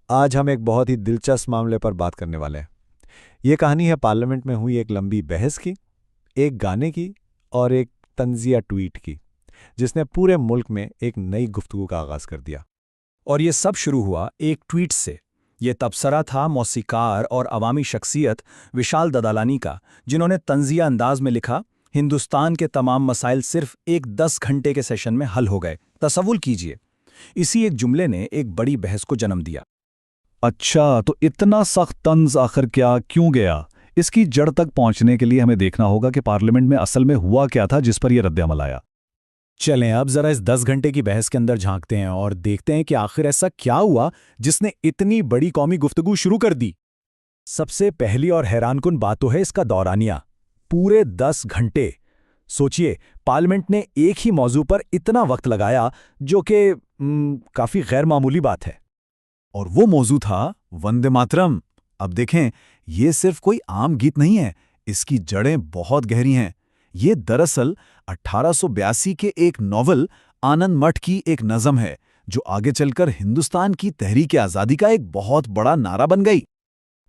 आज हम एक बहुत ही दिलचस्प मामले पर बात करने वाले हैं। ये कहानी है पार्लियामेंट में हुई एक लंबी बहस की, एक गाने की और एक तंजिया ट्वीट की, जिसने पूरे मुल्क में एक नई गुफ्तगू का आगाज कर दिया। और ये सब शुरू हुआ एक ट्वीट से। ये तबसरा था मौसीकार और अवामी शख्सियत विशाल ददालानी का, जिन्होंने तंजिया अंदाज में लिखा, हिंदुस्तान के तमाम मसाइल सिर्फ एक 10 घंटे के सेशन में हल हो गए। तसव्वुर कीजिए। इसी एक जुमले ने एक बड़ी बहस को जन्म दिया। अच्छा, तो इतना सख्त तंज आखिर क्या क्यों गया? इसकी जड़ तक पहुंचने के लिए हमें देखना होगा कि पार्लियामेंट में असल में हुआ क्या था जिस पर यह रद्द-ए-अमल आया। चलें अब जरा इस 10 घंटे की बहस के अंदर झांकते हैं और देखते हैं कि आखिर ऐसा क्या हुआ जिसने इतनी बड़ी कौमी गुफ्तगू शुरू कर दी। सबसे पहली और हैरानकुन बात तो है इसका दौरानिया। पूरे 10 घंटे। सोचिए, पार्लियामेंट ने एक ही मौजू पर इतना वक्त लगाया, जो कि काफी गैर मामूली बात है। और वो मौजू था वंदे मातरम। अब देखें, ये सिर्फ कोई आम गीत नहीं है, इसकी जड़ें बहुत गहरी हैं। ये दरअसल 1882 के एक नॉवल आनंद मठ की एक नज़म है, जो आगे चलकर हिंदुस्तान की तहरीक आज़ादी का एक बहुत बड़ा नारा बन गई।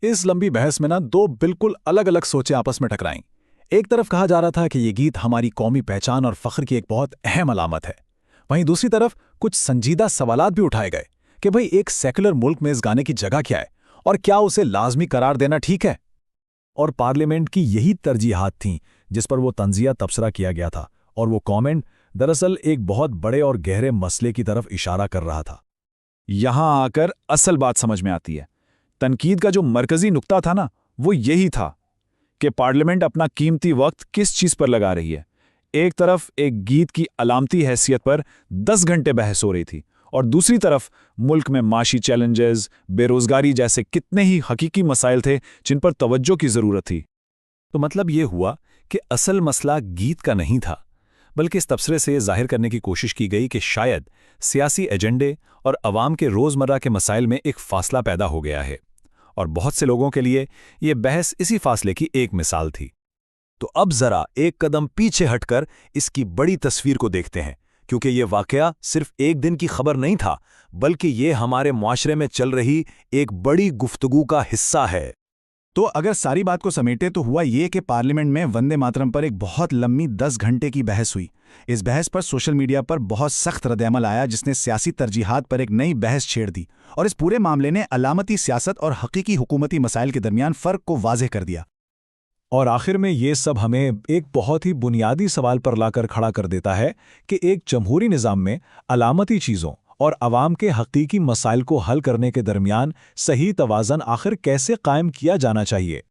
इस लंबी बहस में ना दो बिल्कुल अलग अलग सोचें आपस में टकराईं। एक तरफ कहा जा रहा था कि ये गीत हमारी कौमी पहचान और फख्र की एक बहुत अहम अलामत है। वहीं दूसरी तरफ कुछ संजीदा सवालात भी उठाए गए कि भाई एक सेकुलर मुल्क में इस गाने की जगह क्या है और क्या उसे लाजमी करार देना ठीक है। और पार्लियामेंट की यही तरजीहात थीं जिस पर वो तंजिया तबसरा किया गया था, और वो कमेंट दरअसल एक बहुत बड़े और गहरे मसले की तरफ इशारा कर रहा था। यहां आकर असल बात समझ में आती है। तनकीद का जो मरकजी नुक्ता था ना, वो यही था कि पार्लियामेंट अपना कीमती वक्त किस चीज पर लगा रही है। एक तरफ एक गीत की अलामती हैसियत पर 10 घंटे बहस हो रही थी, और दूसरी तरफ मुल्क में माशी चैलेंजेस, बेरोजगारी जैसे कितने ही हकीकी मसाइल थे जिन पर तवज्जो की जरूरत थी। तो मतलब ये हुआ कि असल मसला गीत का नहीं था, बल्कि इस तबसरे से जाहिर करने की कोशिश की गई कि शायद सियासी एजेंडे और अवाम के रोज़मर्रा के मसाइल में एक फासला पैदा हो गया है। और बहुत से लोगों के लिए ये बहस इसी फासले की एक मिसाल थी। तो अब जरा एक कदम पीछे हटकर इसकी बड़ी तस्वीर को देखते हैं, क्योंकि ये वाकया सिर्फ एक दिन की खबर नहीं था, बल्कि ये हमारे मुआशरे में चल रही एक बड़ी गुफ्तगू का हिस्सा है। तो अगर सारी बात को समेटे तो हुआ ये कि पार्लियामेंट में वंदे मातरम पर एक बहुत लंबी 10 घंटे की बहस हुई। इस बहस पर सोशल मीडिया पर बहुत सख्त रद्द-ए-अमल आया, जिसने सियासी तरजीहात पर एक नई बहस छेड़ दी, और इस पूरे मामले ने अलामती सियासत और हकीकी हुकूमती मसाइल के दरमियान फ़र्क को वाज़ेह कर दिया। और आखिर में ये सब हमें एक बहुत ही बुनियादी सवाल पर लाकर खड़ा कर देता है कि एक जमहूरी निज़ाम में अलामती चीज़ों और अवाम के हकीकी मसाइल को हल करने के दरमियान सही तवाज़न आखिर कैसे कायम किया जाना चाहिए।